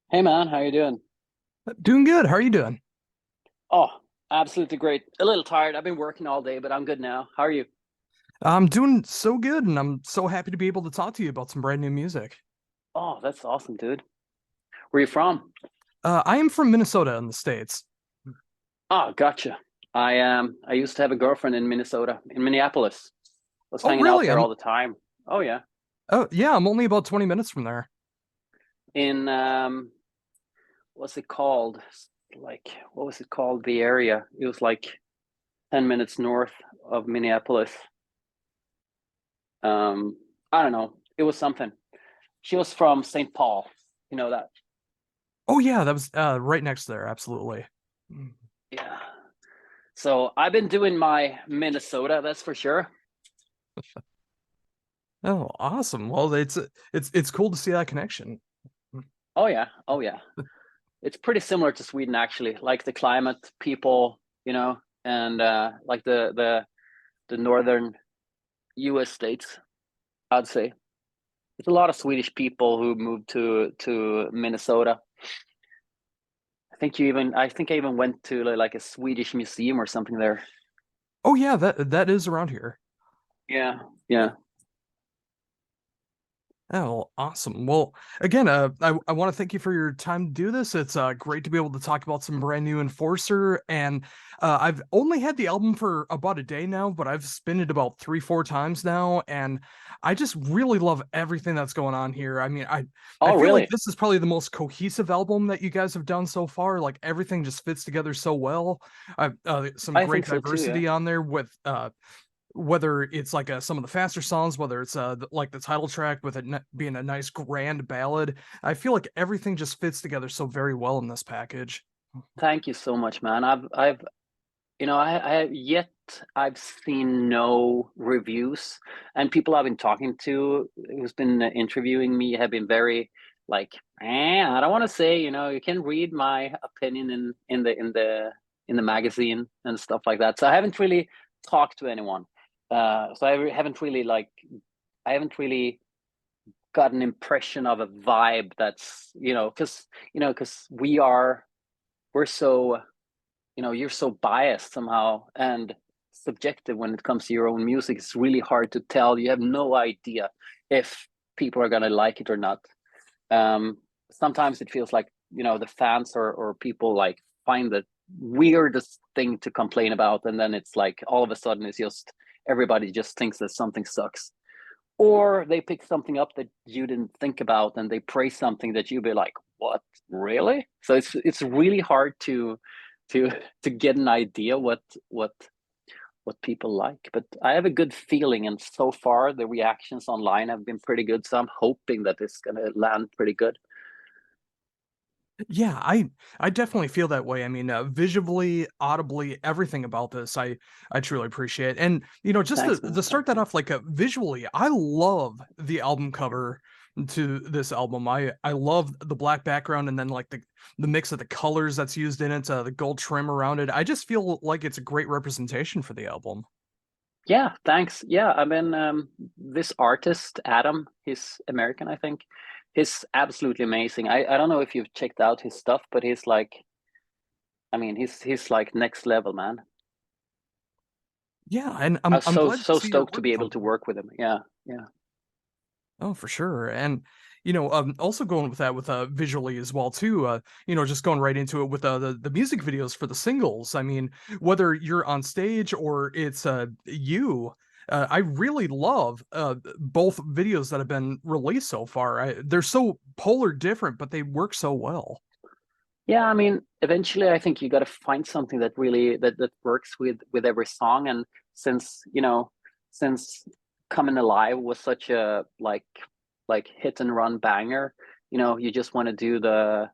Hey man, how you doing? Doing good. How are you doing? Oh, absolutely great. A little tired. I've been working all day, but I'm good now. How are you? I'm doing so good, and I'm so happy to be able to talk to you about some brand new music. Oh, that's awesome, dude. Where you from? I am from Minnesota in the States. Oh, gotcha. I used to have a girlfriend in Minnesota, in Minneapolis. Was Oh, hanging out really? there all the time. Oh yeah. Oh, yeah, I'm only about 20 minutes from there. In what's it called? Like what was it called? The area. It was like 10 minutes north of Minneapolis. I don't know. It was something. She was from St. Paul. You know that? Oh, yeah, that was right next there. Absolutely. Mm. Yeah. So I've been doing my Minnesota, that's for sure. Oh, awesome. Well, it's cool to see that connection. Oh yeah, oh yeah. It's pretty similar to Sweden actually, like the climate, people, and like the northern U.S. states. I'd say there's a lot of Swedish people who moved to Minnesota. I think I even went to like a Swedish museum or something there. Oh, yeah, that is around here. Yeah, yeah. Oh, awesome. Well, again, I want to thank you for your time to do this. It's great to be able to talk about some brand new Enforcer. And I've only had the album for about a day now, but I've spinned it about three, four times now. And I just really love everything that's going on here. I mean, I Oh feel like really? this is probably the most cohesive album that you guys have done so far. Like everything just fits together so well. I've some I great think so too. Yeah. diversity on there with whether it's like some of the faster songs, whether it's like the title track with it being a nice grand ballad. I feel like everything just fits together so very well in this package. Thank you so much, man. I've seen no reviews, and people I've been talking to who's been interviewing me have been very like, I don't want to say, you can read my opinion in the magazine and stuff like that. So I haven't really talked to anyone. So I haven't really got an impression of a vibe that's, because we're so you're so biased somehow and subjective when it comes to your own music. It's really hard to tell. You have no idea if people are going to like it or not. Sometimes it feels like the fans or people like find the weirdest thing to complain about, and then it's like all of a sudden it's just everybody just thinks that something sucks, or they pick something up that you didn't think about and they praise something that you'd be like, what, really? So it's really hard to to get an idea what what people like, but I have a good feeling, and so far the reactions online have been pretty good, so I'm hoping that it's going to land pretty good. Yeah, I definitely feel that way. I mean, visually, audibly, everything about this, I truly appreciate. And just Thanks, to man. start Thanks. that off, like visually, I love the album cover to this album. I love the black background and then like the mix of the colors that's used in it, the gold trim around it. I just feel like it's a great representation for the album. Yeah, thanks. Yeah, I mean, this artist Adam, he's American, I think. He's absolutely amazing. I don't know if you've checked out his stuff, but he's like, I mean, he's like next level, man. Yeah, and I I'm was I'm so glad to so see you're stoked to working be with able to him. work with him. Yeah, yeah. Oh, for sure. And also going with that with visually as well too. Just going right into it with the music videos for the singles. I mean, whether you're on stage or it's you, I really love both videos that have been released so far. They're so polar different, but they work so well. Yeah, I mean, eventually I think you got to find something that really that works with every song, and since, since Coming Alive was such a like hit and run banger, you just want to do the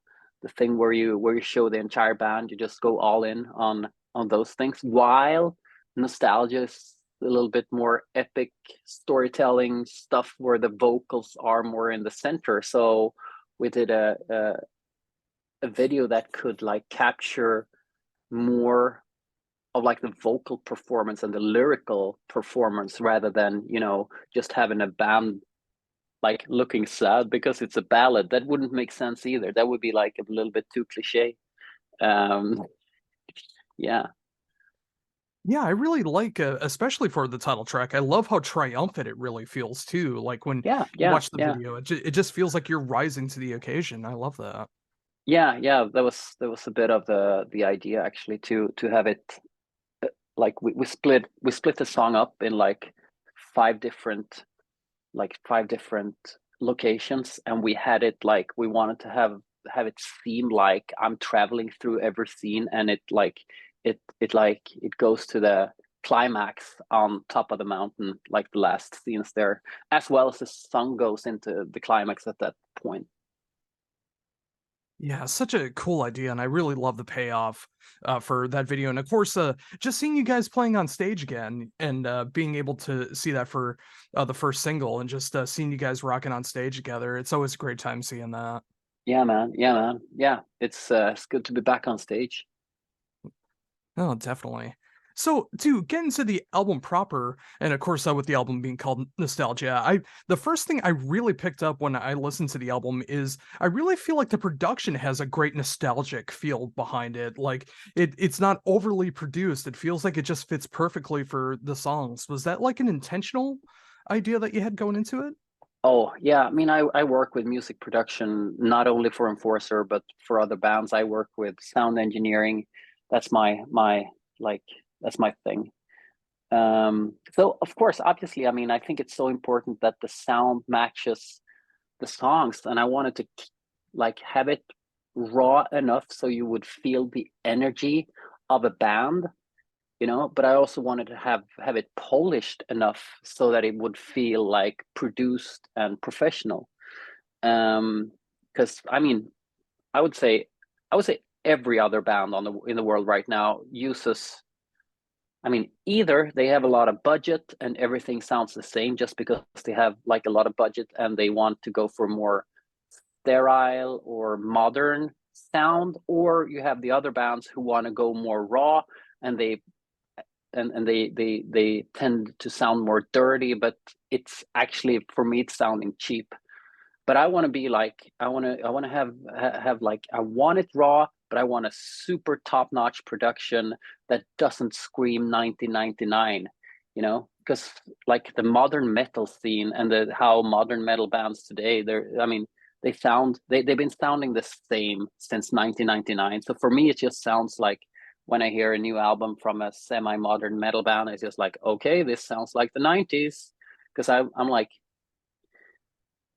thing where you show the entire band, you just go all in on those things, while nostalgia is a little bit more epic storytelling stuff where the vocals are more in the center. So we did a video that could like capture more of like the vocal performance and the lyrical performance, rather than just having a band like looking sad because it's a ballad. That wouldn't make sense either. That would be like a little bit too cliche. Um, yeah, Yeah, I really like, especially for the title track. I love how triumphant it really feels too. Like when yeah, you yeah, watch the yeah, video, it just feels like you're rising to the occasion. I love that. yeah, yeah. That was a bit of the idea actually to have it like we split the song up in like five different locations, and we had it like we wanted to have it seem like I'm traveling through every scene, and it goes to the climax on top of the mountain, like the last scenes there, as well as the sun goes into the climax at that point. Yeah, such a cool idea, and I really love the payoff for that video. And of course, just seeing you guys playing on stage again and being able to see that for the first single, and just seeing you guys rocking on stage together, it's always a great time seeing that. Yeah, man. Yeah, man. Yeah, it's good to be back on stage. Oh, definitely. So to get into the album proper, and of course, with the album being called Nostalgia, the first thing I really picked up when I listened to the album is I really feel like the production has a great nostalgic feel behind it. Like it's not overly produced. It feels like it just fits perfectly for the songs. Was that like an intentional idea that you had going into it? Oh, yeah. I mean, I work with music production, not only for Enforcer, but for other bands. I work with sound engineering. That's my like that's my thing. So of course, obviously, I mean, I think it's so important that the sound matches the songs, and I wanted to like have it raw enough so you would feel the energy of a band, but I also wanted to have it polished enough so that it would feel like produced and professional. Because I mean, I would say I would say every other band in the world right now uses. I mean, either they have a lot of budget and everything sounds the same just because they have like a lot of budget and they want to go for more sterile or modern sound, or you have the other bands who want to go more raw, and they tend to sound more dirty, but it's actually, for me, it's sounding cheap. But I want to be like, I want to have like, I want it raw, but I want a super top notch production that doesn't scream 1999, because like the modern metal scene and how modern metal bands today, I mean, they've been sounding the same since 1999. So for me, it just sounds like when I hear a new album from a semi-modern metal band, it's just like, okay, this sounds like the 90s. Because I'm like,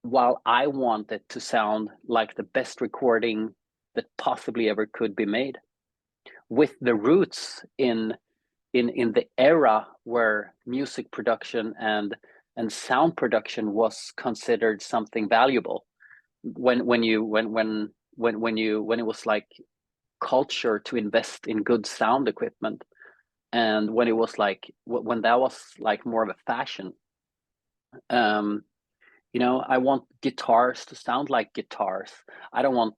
while I want it to sound like the best recording that possibly ever could be made, with the roots in the era where music production and sound production was considered something valuable, when it was like culture to invest in good sound equipment, and when it was like when that was like more of a fashion. um I want guitars to sound like guitars. I don't want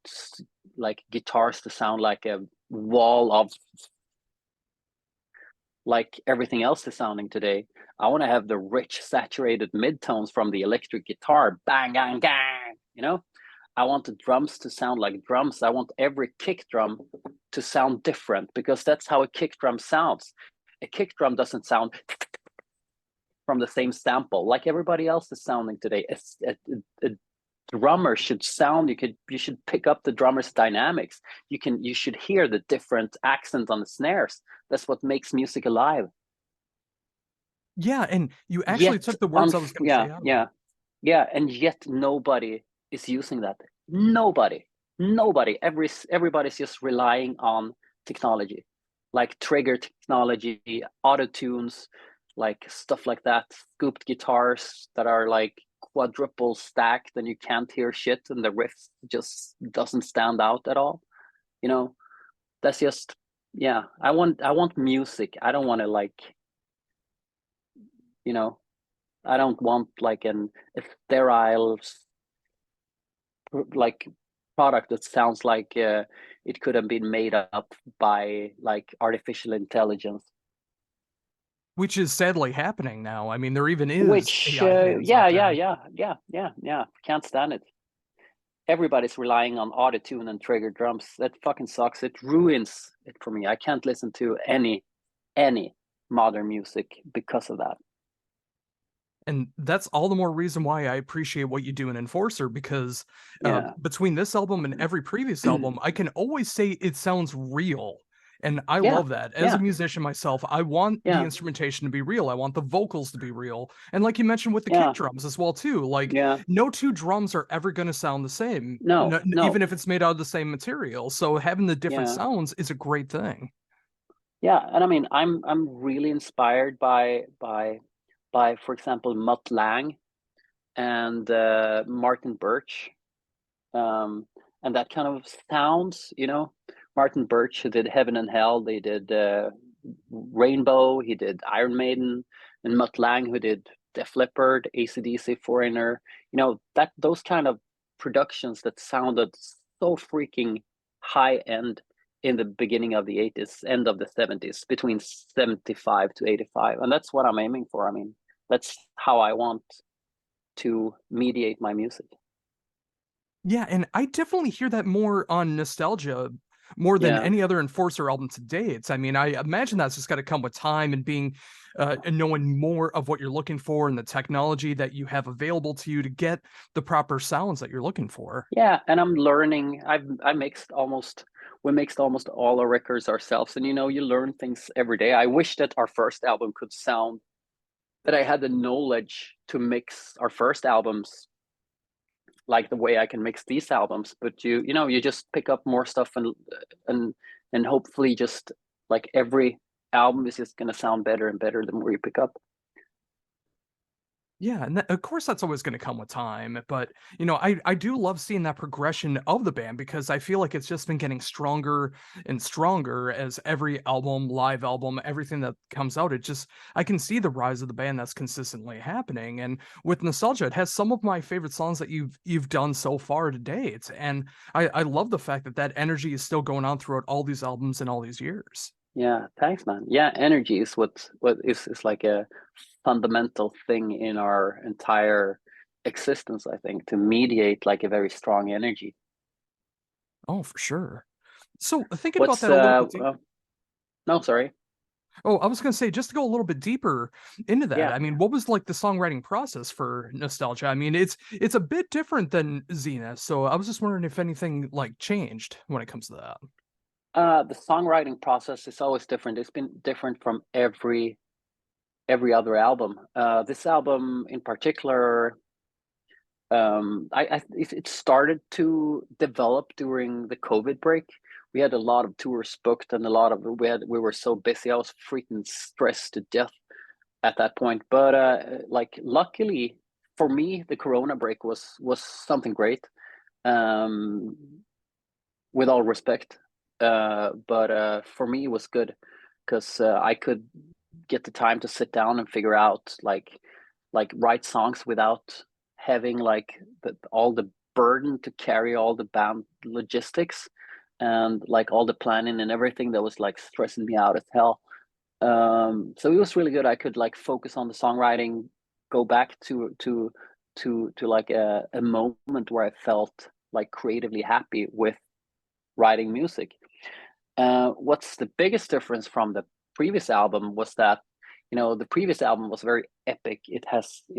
like guitars to sound like a wall of like everything else is sounding today. I want to have the rich saturated midtones from the electric guitar, bang gang gang. I want the drums to sound like drums. I want every kick drum to sound different, because that's how a kick drum sounds. A kick drum doesn't sound from the same sample like everybody else is sounding today. A drummer should sound, you should pick up the drummer's dynamics. You should hear the different accents on the snares. That's what makes music alive. Yeah, and you actually Yet took the words I was going to yeah, say out of yeah, it. yeah, and yet nobody is using that. Nobody. Everybody's just relying on technology, like trigger technology, auto tunes, like stuff like that, scooped guitars that are like quadruple stacked and you can't hear shit, and the riff just doesn't stand out at all. You know, that's just, yeah. I want music. I don't want to like, you know, I don't want like a sterile like product that sounds like it could have been made up by like artificial intelligence. which is sadly happening now. I mean, there even is Which, AI bands out there. yeah. Can't stand it. Everybody's relying on autotune and trigger drums. That fucking sucks. It ruins it for me. I can't listen to any modern music because of that. And that's all the more reason why I appreciate what you do in Enforcer, because Yeah. between this album and every previous album, I can always say it sounds real. And I Yeah. love that. As a Yeah. musician myself, I want the Yeah. instrumentation to be real. I want the vocals to be real. And like you mentioned with the kick Yeah. drums as well too, like Yeah. no two drums are ever going to sound the same, No. even No. if it's made out of the same material. So having the different Yeah. sounds is a great thing. Yeah. And I mean, I'm really inspired by, for example, Mutt Lang and Martin Birch, um, and that kind of sounds. Martin Birch, who did Heaven and Hell, they did Rainbow, he did Iron Maiden, and Mutt Lang, who did Def Leppard, AC/DC, Foreigner. That those kind of productions that sounded so freaking high end in the beginning of the 80s, end of the 70s, between 75 to 85. And that's what I'm aiming for. I mean, that's how I want to mediate my music. Yeah, and I definitely hear that more on Nostalgia more than Yeah. any other Enforcer album to date. I mean, I imagine that's just gotta come with time and being and knowing more of what you're looking for and the technology that you have available to you to get the proper sounds that you're looking for. Yeah, and I'm learning. I mixed almost we mixed almost all our records ourselves, and you learn things every day. I wish that our first album could sound that I had the knowledge to mix our first albums like the way I can mix these albums. But you just pick up more stuff, and and hopefully just like every album is just gonna sound better and better the more you pick up. Yeah, and of course that's always going to come with time, but I do love seeing that progression of the band because I feel like it's just been getting stronger and stronger as every album, live album, everything that comes out. It just I can see the rise of the band that's consistently happening. And with Nostalgia, it has some of my favorite songs that you've done so far to date, and I love the fact that that energy is still going on throughout all these albums and all these years. Yeah, thanks, man. Yeah, energy is what is like a fundamental thing in our entire existence, I think, to mediate like a very strong energy. Oh, for sure. So thinking about What's that a little bit. no, sorry. Oh, I was gonna say, just to go a little bit deeper into that, Yeah. I mean, what was like the songwriting process for Nostalgia? I mean, it's a bit different than Zenith, so I was just wondering if anything like changed when it comes to that. The songwriting process is always different. It's been different from every other album. This album in particular, it started to develop during the COVID break. We had a lot of tours booked and a lot of we were so busy. I was freaking stressed to death at that point. But like luckily for me, the Corona break was something great. Um, with all respect, but for me it was good because I could get the time to sit down and figure out like write songs without having like all the burden to carry all the band logistics and like all the planning and everything that was like stressing me out as hell. So it was really good. I could like focus on the songwriting, go back to like a moment where I felt like creatively happy with writing music. What's the biggest difference from the previous album was that the previous album was very epic. It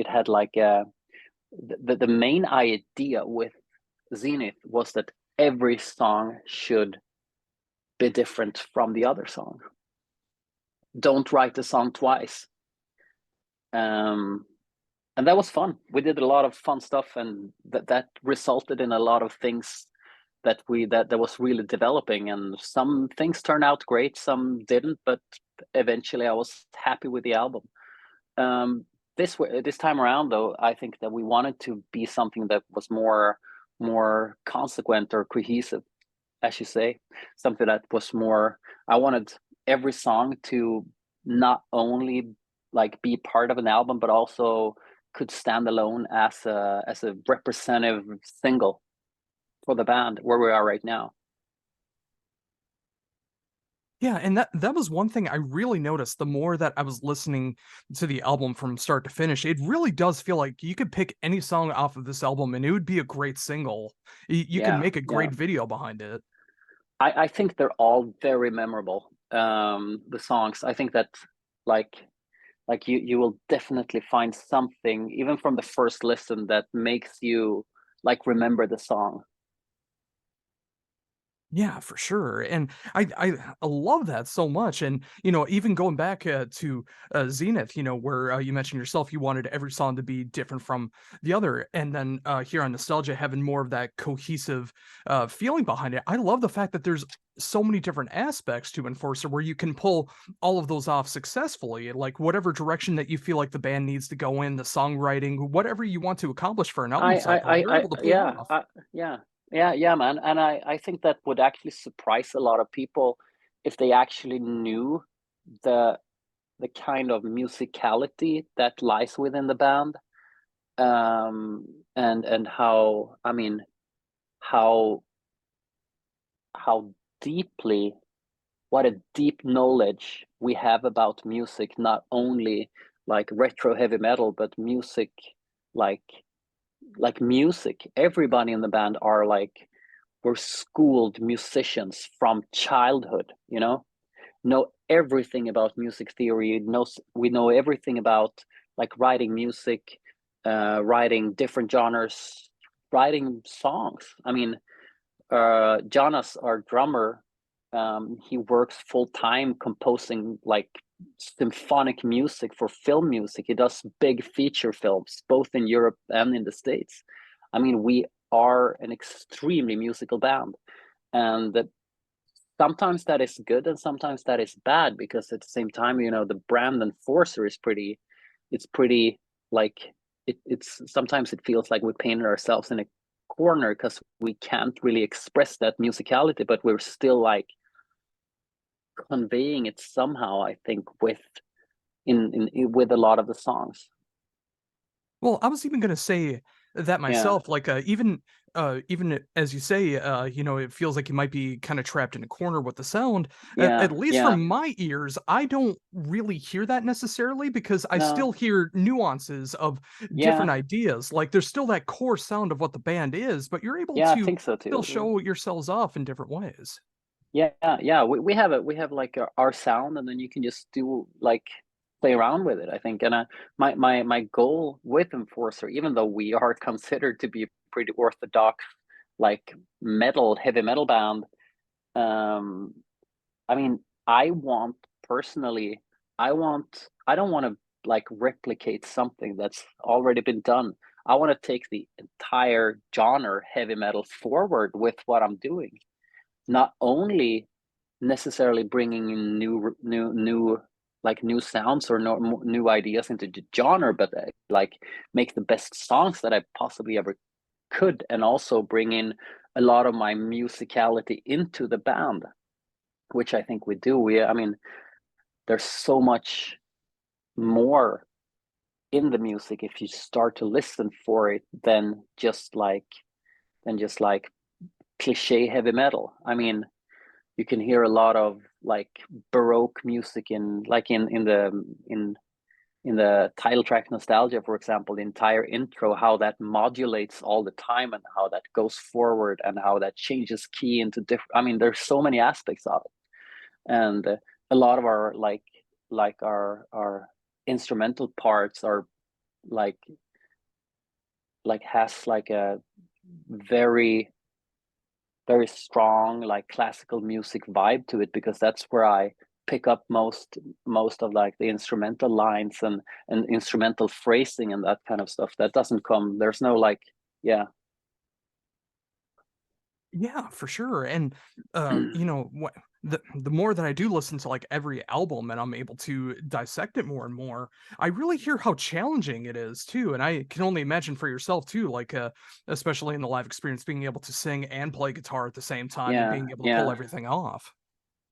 had like the main idea with Zenith was that every song should be different from the other song. Don't write the song twice. Um, and that was fun. We did a lot of fun stuff, and that resulted in a lot of things that was really developing. And some things turned out great, some didn't, but eventually I was happy with the album. Um, this time around, though, I think that we wanted to be something that was more consequent or cohesive, as you say, something that was more. I wanted every song to not only like be part of an album, but also could stand alone as a representative single for the band where we are right now. Yeah, and that was one thing I really noticed the more that I was listening to the album from start to finish. It really does feel like you could pick any song off of this album and it would be a great single. You can Yeah, make a yeah. great video behind it. I think they're all very memorable. The songs. I think that like you will definitely find something even from the first listen that makes you like remember the song. Yeah, for sure, and I love that so much, and, even going back, to, Zenith, where, you mentioned yourself, you wanted every song to be different from the other, and then, here on Nostalgia, having more of that cohesive, feeling behind it. I love the fact that there's so many different aspects to Enforcer where you can pull all of those off successfully, like, whatever direction that you feel like the band needs to go in, the songwriting, whatever you want to accomplish for an album cycle, you're able to pull Yeah, off. yeah, yeah, man. And I think that would actually surprise a lot of people if they actually knew the kind of musicality that lies within the band, and how, I mean, how how deeply, what a deep knowledge we have about music, not only like retro heavy metal, but music, like music. Everybody in the band are like, we're schooled musicians from childhood, know everything about music theory, we know everything about like writing music, writing different genres, writing songs. I mean, Jonas, our drummer, he works full time composing like symphonic music for film music. He does big feature films both in Europe and in the States. I mean, we are an extremely musical band, and sometimes that is good and sometimes that is bad, because at the same time, the brand Enforcer is pretty, it's pretty like, it's sometimes it feels like we painted ourselves in a corner because we can't really express that musicality, but we're still like conveying it somehow, I think, with with a lot of the songs. Well, I was even gonna say that Yeah, myself, like, even as you say, it feels like you might be kinda trapped in a corner with the sound. At yeah, least yeah. from my ears, I don't really hear that necessarily because I still No, hear nuances of different yeah, ideas. Like, there's still that core sound of what the band is, but you're able yeah, I to think so still too. show yourselves off in different ways. Yeah, yeah. We have like our sound, and then you can just do like play around with it, I think. And my goal with Enforcer, even though we are considered to be a pretty orthodox like heavy metal band, um, I mean, I want personally, I don't want to like replicate something that's already been done. I want to take the entire genre heavy metal forward with what I'm doing, not only necessarily bringing in new sounds or new ideas into the genre, but like make the best songs that I possibly ever could, and also bring in a lot of my musicality into the band, which I think we do. I mean, there's so much more in the music if you start to listen for it than just like cliche heavy metal. I mean, you can hear a lot of like baroque music in like in the title track Nostalgia, for example, the entire intro, how that modulates all the time and how that goes forward and how that changes key into different, I mean, there's so many aspects of it. And a lot of our our instrumental parts are like has like a very very strong like classical music vibe to it, because that's where I pick up most of like the instrumental lines and instrumental phrasing and that kind of stuff. That doesn't come, there's no like, yeah, Yeah, for sure. And the more that I do listen to like every album and I'm able to dissect it more and more, I really hear how challenging it is too. And I can only imagine for yourself too, like especially in the live experience, being able to sing and play guitar at the same time and yeah, being able to pull yeah. everything off.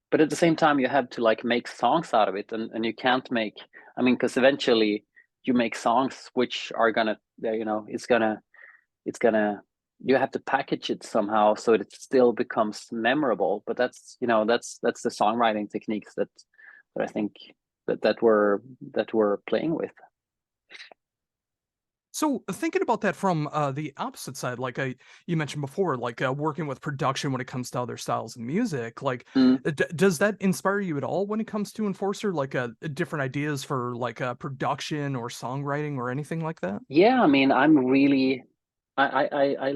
But at the same time, you have to like make songs out of it, and you can't make, I mean, because eventually you make songs which are gonna, it's gonna you have to package it somehow so it still becomes memorable. But that's, you know, that's the songwriting techniques that I think that we're playing with. So thinking about that from the opposite side, like you mentioned before, like working with production when it comes to other styles of music, like Mm. does that inspire you at all when it comes to Enforcer, like different ideas for like production or songwriting or anything like that? Yeah, I mean, I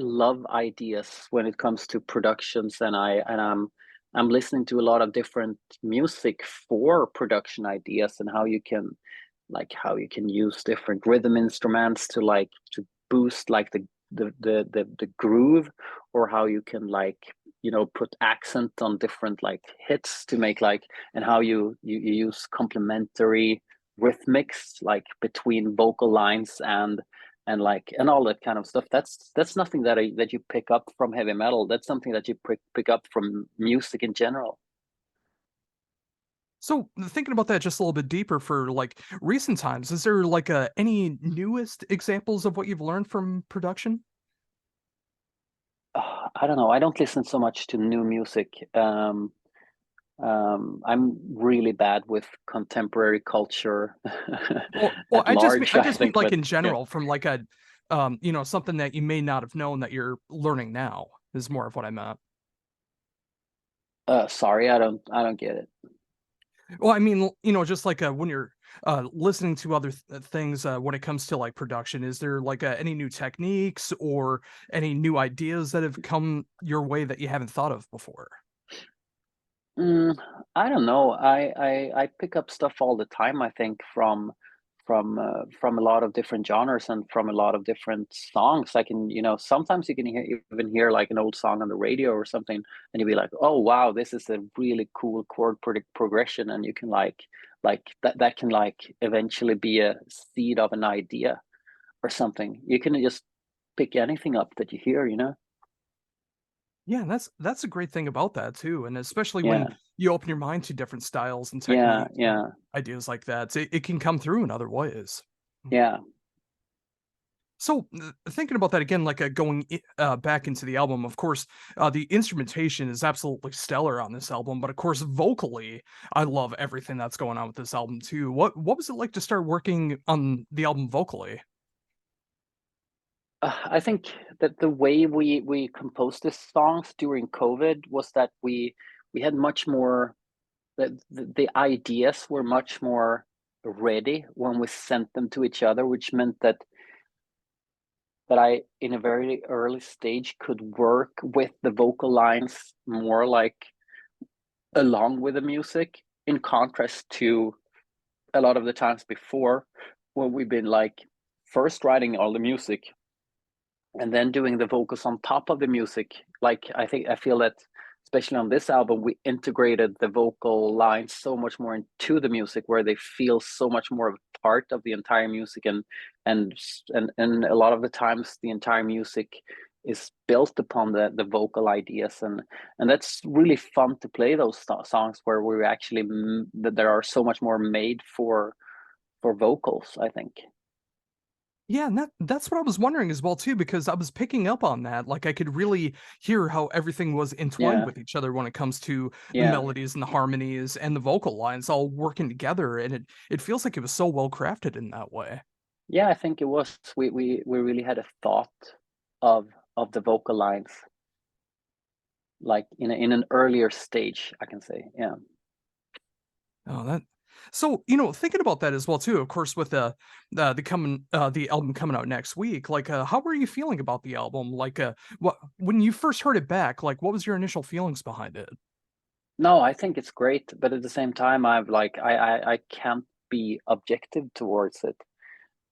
love ideas when it comes to productions, and I'm listening to a lot of different music for production ideas, and how you can use different rhythm instruments to boost like the groove, or how you can put accent on different like hits to make like, and how you use complementary rhythmics like between vocal lines and all that kind of stuff. That's nothing that you pick up from heavy metal. That's something that you pick up from music in general. So thinking about that just a little bit deeper for like recent times, is there like any newest examples of what you've learned from production? I don't know. I don't listen so much to new music. I'm really bad with contemporary culture Well, at large, I I just mean think. like But in yeah, general from like a something that you may not have known that you're learning now is more of what I meant. sorry, I don't get it. Well, I mean, just like when you're listening to other things when it comes to like production, is there like any new techniques or any new ideas that have come your way that you haven't thought of before? Mm, I don't know. I pick up stuff all the time. I think from a lot of different genres and from a lot of different songs. I can, sometimes you can even hear like an old song on the radio or something, and you'll be like, "Oh wow, this is a really cool chord progression," and you can like that can like eventually be a seed of an idea or something. You can just pick anything up that you hear, you know? Yeah, and that's a great thing about that too, and especially when Yeah, you open your mind to different styles and yeah, techniques and yeah, ideas like that, it can come through in other ways. yeah. So, thinking about that again, like, back into the album, of course, the instrumentation is absolutely stellar on this album, but of course, vocally, I love everything that's going on with this album too. What was it like to start working on the album vocally? I think that the way we composed these songs during COVID was that we had much more, the ideas were much more ready when we sent them to each other, which meant that I, in a very early stage, could work with the vocal lines more like along with the music, in contrast to a lot of the times before when we've been like first writing all the music and then doing the vocals on top of the music. Like I feel that especially on this album we integrated the vocal lines so much more into the music, where they feel so much more of a part of the entire music, and and a lot of the times the entire music is built upon the vocal ideas, and that's really fun to play those songs where we actually that there are so much more made for vocals, I think. Yeah, and that's what I was wondering as well too, because I was picking up on that. Like I could really hear how everything was entwined Yeah, with each other when it comes to the yeah. melodies and the harmonies and the vocal lines all working together, and it feels like it was so well crafted in that way. Yeah, I think it was. We really had a thought of of the vocal lines, like in an earlier stage, I can say. Yeah. Oh, that so, thinking about that as well too, of course, with the album coming out next week, like how were you feeling about the album? Like what when you first heard it back, like what was your initial feelings behind it? No, I think it's great, but at the same time, I've like I can't be objective towards it.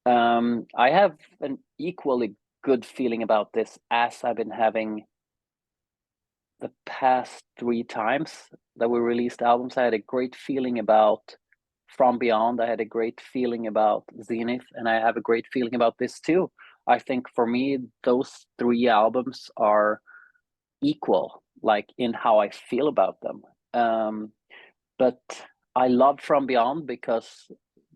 I have an equally good feeling about this as I've been having the past three times that we released albums. I had a great feeling about From Beyond. I had a great feeling about Zenith, and I have a great feeling about this too. I think for me, those three albums are equal, like in how I feel about them. But I love From Beyond because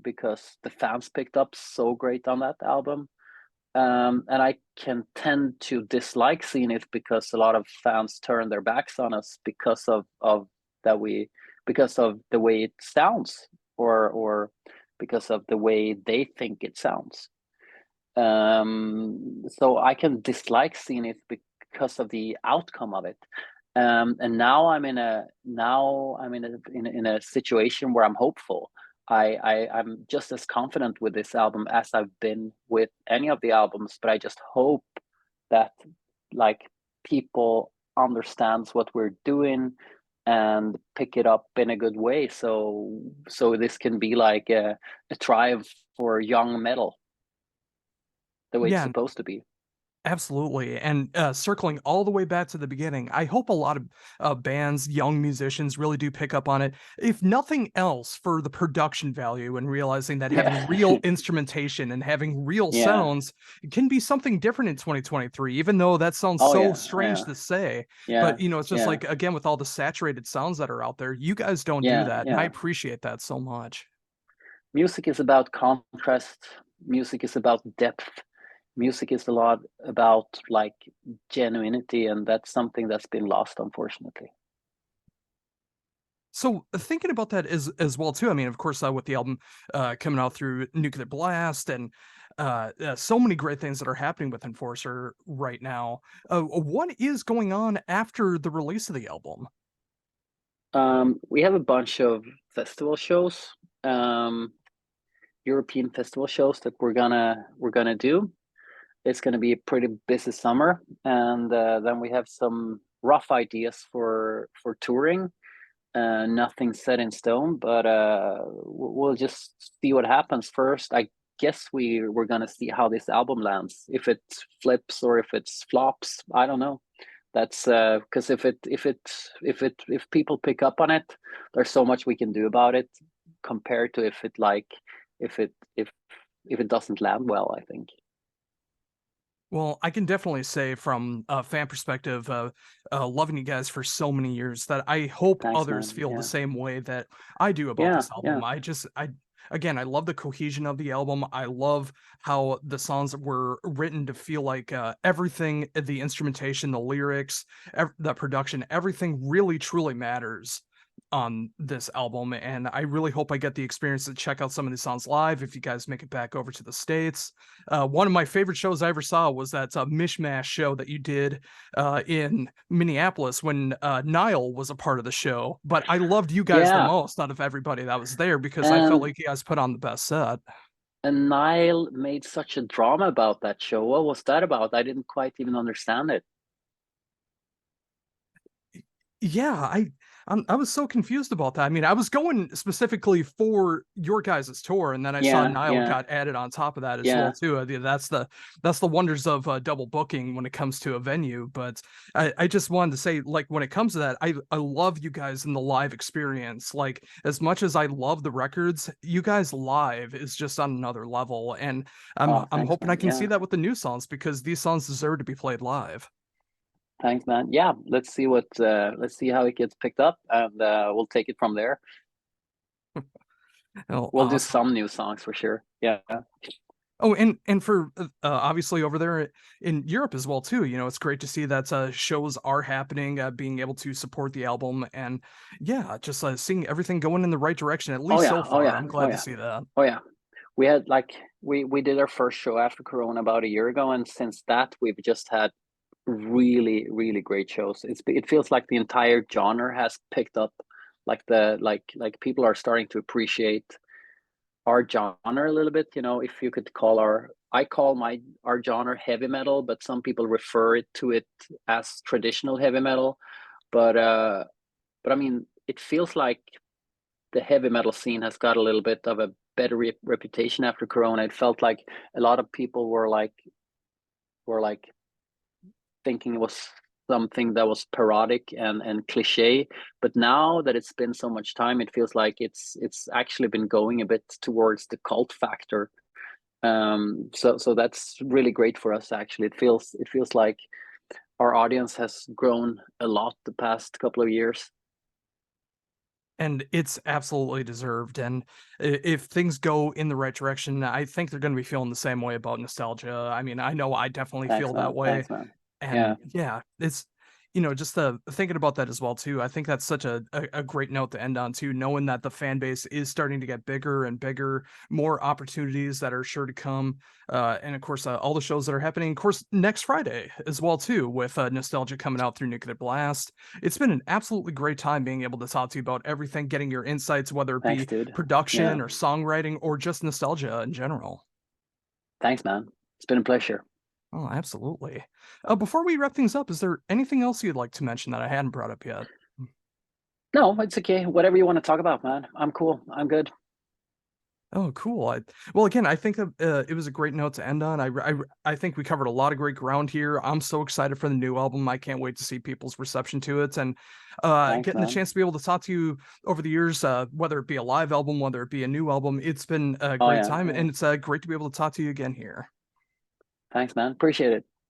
the fans picked up so great on that album. And I can tend to dislike seeing it because a lot of fans turn their backs on us that we because of the way it sounds, or because of the way they think it sounds. So I can dislike seeing it because of the outcome of it. And now I'm in a situation where I'm hopeful. I'm just as confident with this album as I've been with any of the albums, but I just hope that, like, people understands what we're doing and pick it up in a good way. So this can be like a triumph for young metal, the way it's Yeah, supposed to be. absolutely. And circling all the way back to the beginning, I hope a lot of bands, young musicians really do pick up on it. If nothing else, for the production value and realizing that Yeah. having real instrumentation and having real Yeah. sounds can be something different in 2023, even though that sounds Oh so yeah. strange Yeah. to say. Yeah. But, it's just Yeah. like, again, with all the saturated sounds that are out there, you guys don't do Yeah. that. And I Yeah. appreciate that so much. Music is about contrast. Music is about depth. Music is a lot about, like, genuinity, and that's something that's been lost, unfortunately. So thinking about that as well too. I mean, of course, with the album coming out through Nuclear Blast and so many great things that are happening with Enforcer right now. What is going on after the release of the album? We have a bunch of festival shows, um, European festival shows that we're gonna do. It's gonna be a pretty busy summer, and then we have some rough ideas for touring. Nothing set in stone, but we'll just see what happens first. I guess we're gonna see how this album lands. If it flips or if it flops, I don't know. That's because if people pick up on it, there's so much we can do about it compared to if it if if it doesn't land well, I think. Well, I can definitely say from a fan perspective, loving you guys for so many years, that I hope Thanks, others man. feel the Yeah, same way that I do about yeah, this yeah. album. Again, I love the cohesion of the album. I love how the songs were written to feel like everything, the instrumentation, the lyrics, the production, everything really truly matters on this album. And I really hope I get the experience to check out some of these songs live if you guys make it back over to the States. One of my favorite shows I ever saw was that Mishmash show that you did in Minneapolis when Nile was a part of the show. But I loved you guys the Yeah. most out of everybody that was there because I felt And like you guys put on the best set. and Nile made such a drama about that show. What was that about? I didn't quite even understand it. Yeah, I was so confused about that. I mean, I was going specifically for your guys' tour, and then I saw Yeah, Nile yeah, got added on top of that as well yeah. too. That's the wonders of double booking when it comes to a venue. But I just wanted to say, like, when it comes to that, I love you guys in the live experience. Like, as much as I love the records, you guys live is just on another level, and Oh, I'm thanks, hoping I man. can see Yeah, that with the new songs because these songs deserve to be played live. thanks, man. Yeah, let's see how it gets picked up, and we'll take it from there. Oh, We'll do awesome. some new songs for sure. Yeah. Oh, and for obviously over there in Europe as well too. It's great to see that shows are happening, being able to support the album, and yeah, just seeing everything going in the right direction. At Oh least yeah. so Oh far, yeah. I'm Oh glad to yeah. see that. Oh yeah. We had like we did our first show after Corona about a year ago, and since that we've just had really great shows. It feels like the entire genre has picked up, like people are starting to appreciate our genre a little bit. If you could call I call our genre heavy metal, but some people refer to it as traditional heavy metal. But I mean, it feels like the heavy metal scene has got a little bit of a better reputation after Corona. It felt like a lot of people were like thinking it was something that was parodic and cliche, but now that it's been so much time, it feels like it's actually been going a bit towards the cult factor. So that's really great for us. Actually, it feels like our audience has grown a lot the past couple of years. and it's absolutely deserved. And if things go in the right direction, I think they're going to be feeling the same way about nostalgia. I mean, I know I definitely Thanks, feel that man. way. Thanks, man. And Yeah, yeah, it's just thinking about that as well too. I think that's such a great note to end on too, knowing that the fan base is starting to get bigger and bigger, more opportunities that are sure to come, and of course all the shows that are happening. Of course, next Friday as well too, with Nostalgia coming out through Nuclear Blast. It's been an absolutely great time being able to talk to you about everything, getting your insights, whether it thanks, be dude. Yeah, production or songwriting or just nostalgia in general. thanks, man. It's been a pleasure. Oh, absolutely. Before we wrap things up, is there anything else you'd like to mention that I hadn't brought up yet? No, it's okay. Whatever you want to talk about, man. I'm cool. I'm good. Oh, cool. Well, again, I think it was a great note to end on. I think we covered a lot of great ground here. I'm so excited for the new album. I can't wait to see people's reception to it, and Thanks, getting the man. chance to be able to talk to you over the years, whether it be a live album, whether it be a new album. It's been a Oh great yeah, time, yeah. and it's great to be able to talk to you again here. Thanks, man. Appreciate it.